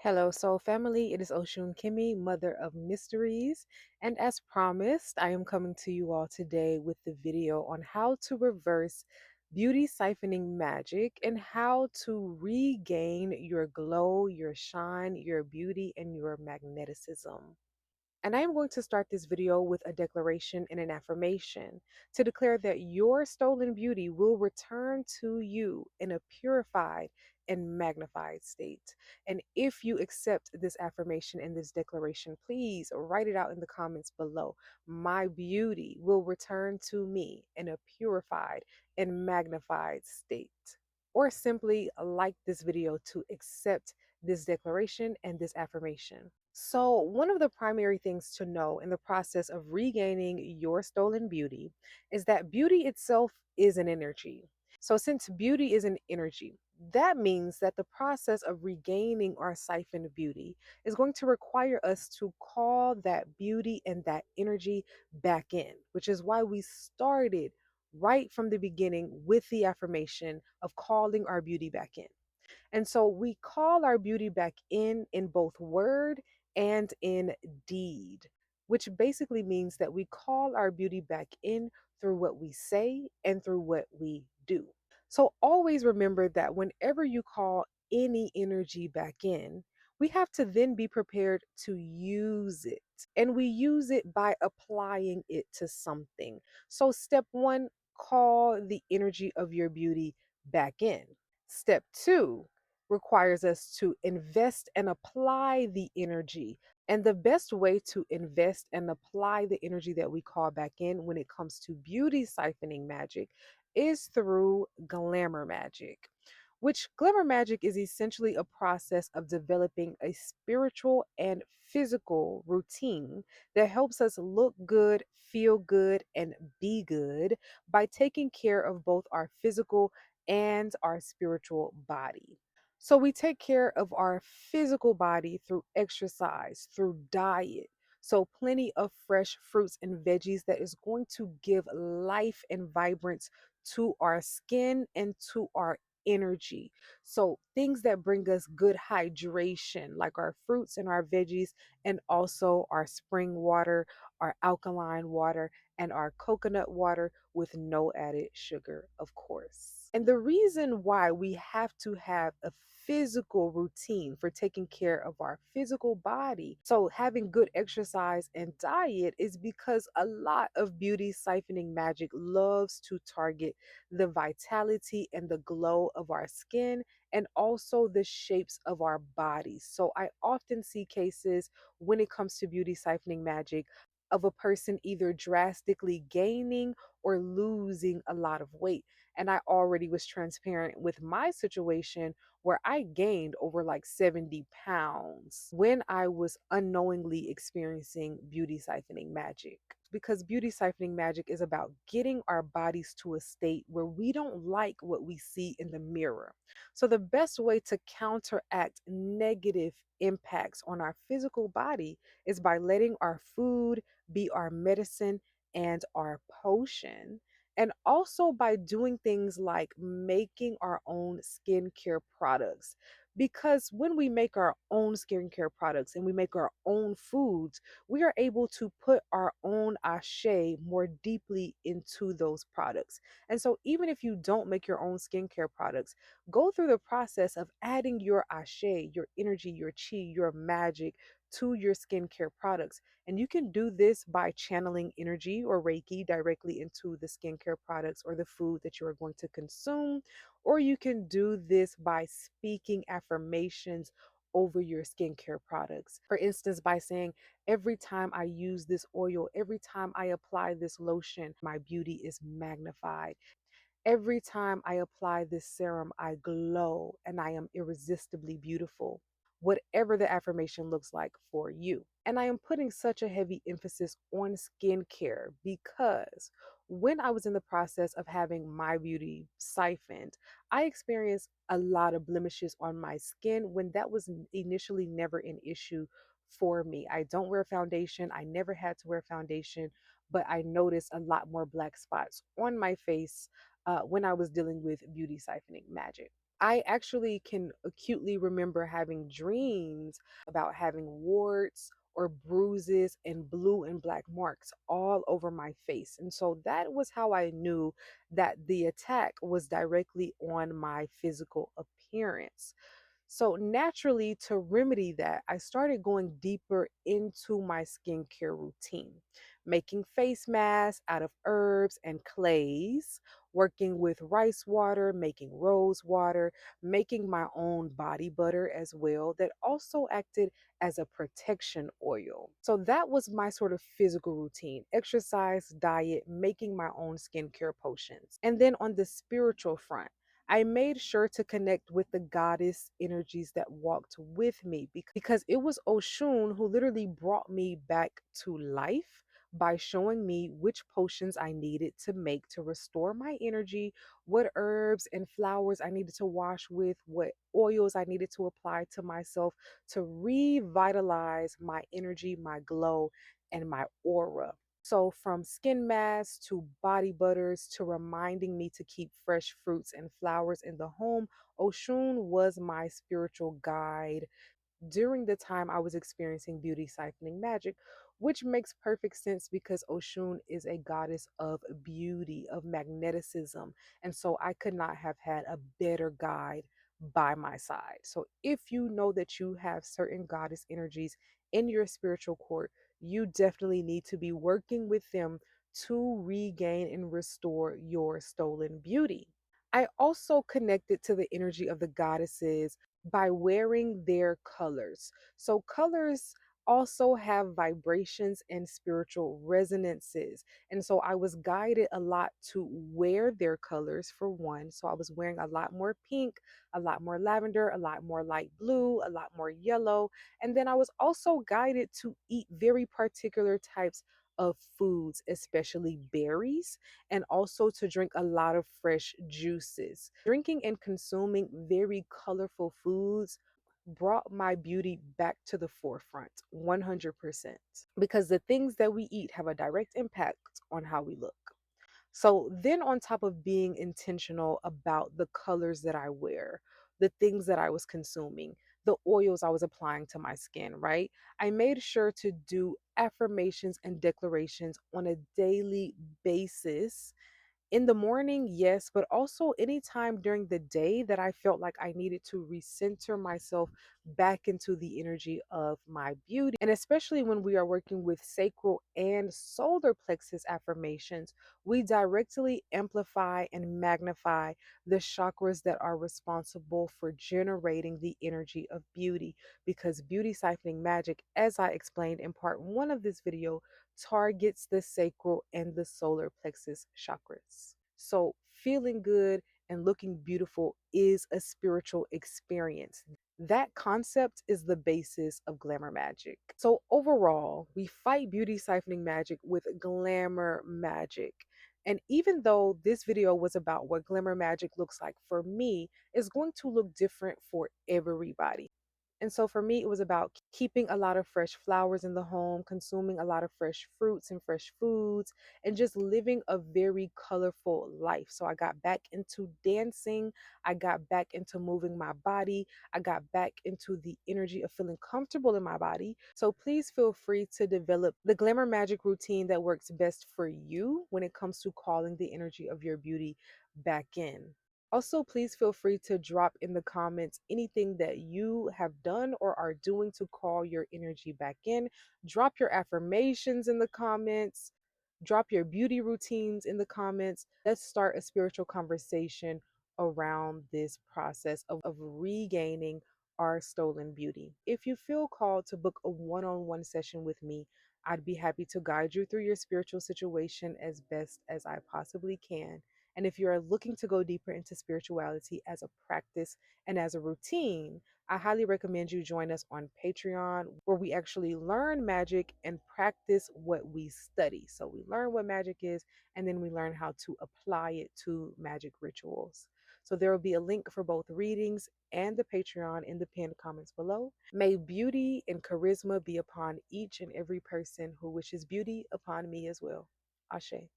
Hello, Soul Family. It is Oshun Kimmy, Mother of Mysteries. And as promised, I am coming to you all today with the video on how to reverse beauty siphoning magic and how to regain your glow, your shine, your beauty, and your magnetism. And I am going to start this video with a declaration and an affirmation to declare that your stolen beauty will return to you in a purified and magnified state. And if you accept this affirmation and this declaration, please write it out in the comments below. My beauty will return to me in a purified and magnified state. Or simply like this video to accept this declaration and this affirmation. So, one of the primary things to know in the process of regaining your stolen beauty is that beauty itself is an energy. So, since beauty is an energy, that means that the process of regaining our siphoned beauty is going to require us to call that beauty and that energy back in, which is why we started right from the beginning with the affirmation of calling our beauty back in. And so we call our beauty back in both word and in deed, which basically means that we call our beauty back in through what we say and through what we do. So always remember that whenever you call any energy back in, we have to then be prepared to use it. And we use it by applying it to something. So, step one, call the energy of your beauty back in. Step two requires us to invest and apply the energy. And the best way to invest and apply the energy that we call back in when it comes to beauty siphoning magic is through glamour magic, which glamour magic is essentially a process of developing a spiritual and physical routine that helps us look good, feel good, and be good by taking care of both our physical and our spiritual body. So we take care of our physical body through exercise, through diet. So plenty of fresh fruits and veggies that is going to give life and vibrance to our skin and to our energy. So things that bring us good hydration, like our fruits and our veggies, and also our spring water, our alkaline water, and our coconut water with no added sugar, of course. And the reason why we have to have a physical routine for taking care of our physical body, so having good exercise and diet, is because a lot of beauty siphoning magic loves to target the vitality and the glow of our skin and also the shapes of our bodies. So I often see cases when it comes to beauty siphoning magic of a person either drastically gaining or losing a lot of weight. And I already was transparent with my situation where I gained over like 70 pounds when I was unknowingly experiencing beauty siphoning magic. Because beauty siphoning magic is about getting our bodies to a state where we don't like what we see in the mirror. So, the best way to counteract negative impacts on our physical body is by letting our food be our medicine and our potion. And also by doing things like making our own skincare products. Because when we make our own skincare products and we make our own foods, we are able to put our own ashe more deeply into those products. And so, even if you don't make your own skincare products, go through the process of adding your ashe, your energy, your chi, your magic to your skincare products. And you can do this by channeling energy or Reiki directly into the skincare products or the food that you are going to consume. Or you can do this by speaking affirmations over your skincare products. For instance, by saying, every time I use this oil, every time I apply this lotion, my beauty is magnified. Every time I apply this serum, I glow and I am irresistibly beautiful. Whatever the affirmation looks like for you. And I am putting such a heavy emphasis on skincare because when I was in the process of having my beauty siphoned, I experienced a lot of blemishes on my skin when that was initially never an issue for me. I don't wear foundation. I never had to wear foundation, but I noticed a lot more black spots on my face when I was dealing with beauty siphoning magic. I actually can acutely remember having dreams about having warts or bruises and blue and black marks all over my face. And so that was how I knew that the attack was directly on my physical appearance. So, naturally, to remedy that, I started going deeper into my skincare routine, making face masks out of herbs and clays, working with rice water, making rose water, making my own body butter as well, that also acted as a protection oil. So, that was my sort of physical routine: exercise, diet, making my own skincare potions. And then on the spiritual front, I made sure to connect with the goddess energies that walked with me because it was Oshun who literally brought me back to life by showing me which potions I needed to make to restore my energy, what herbs and flowers I needed to wash with, what oils I needed to apply to myself to revitalize my energy, my glow, and my aura. So, from skin masks to body butters to reminding me to keep fresh fruits and flowers in the home, Oshun was my spiritual guide during the time I was experiencing beauty siphoning magic, which makes perfect sense because Oshun is a goddess of beauty, of magneticism. And so I could not have had a better guide by my side. So if you know that you have certain goddess energies in your spiritual court, you definitely need to be working with them to regain and restore your stolen beauty. I also connected to the energy of the goddesses by wearing their colors. So, colors also have vibrations and spiritual resonances. And so, I was guided a lot to wear their colors for one. So, I was wearing a lot more pink, a lot more lavender, a lot more light blue, a lot more yellow. And then I was also guided to eat very particular types of foods, especially berries, and also to drink a lot of fresh juices. Drinking and consuming very colorful foods brought my beauty back to the forefront 100%, because the things that we eat have a direct impact on how we look. So then, on top of being intentional about the colors that I wear, the things that I was consuming, the oils I was applying to my skin, right? I made sure to do affirmations and declarations on a daily basis. In the morning, yes, but also anytime during the day that I felt like I needed to recenter myself back into the energy of my beauty. And especially when we are working with sacral and solar plexus affirmations, we directly amplify and magnify the chakras that are responsible for generating the energy of beauty. Because beauty siphoning magic, as I explained in part one of this video, targets the sacral and the solar plexus chakras. So, feeling good and looking beautiful is a spiritual experience. That concept is the basis of glamour magic. So, overall, we fight beauty siphoning magic with glamour magic. And even though this video was about what glamour magic looks like for me, it's going to look different for everybody. And so for me, it was about keeping a lot of fresh flowers in the home, consuming a lot of fresh fruits and fresh foods, and just living a very colorful life. So I got back into dancing. I got back into moving my body. I got back into the energy of feeling comfortable in my body. So please feel free to develop the glamour magic routine that works best for you when it comes to calling the energy of your beauty back in. Also, please feel free to drop in the comments anything that you have done or are doing to call your energy back in. Drop your affirmations in the comments. Drop your beauty routines in the comments. Let's start a spiritual conversation around this process of regaining our stolen beauty. If you feel called to book a one on one session with me, I'd be happy to guide you through your spiritual situation as best as I possibly can. And if you are looking to go deeper into spirituality as a practice and as a routine, I highly recommend you join us on Patreon, where we actually learn magic and practice what we study. So we learn what magic is, and then we learn how to apply it to magic rituals. So there will be a link for both readings and the Patreon in the pinned comments below. May beauty and charisma be upon each and every person who wishes beauty upon me as well. Ashe.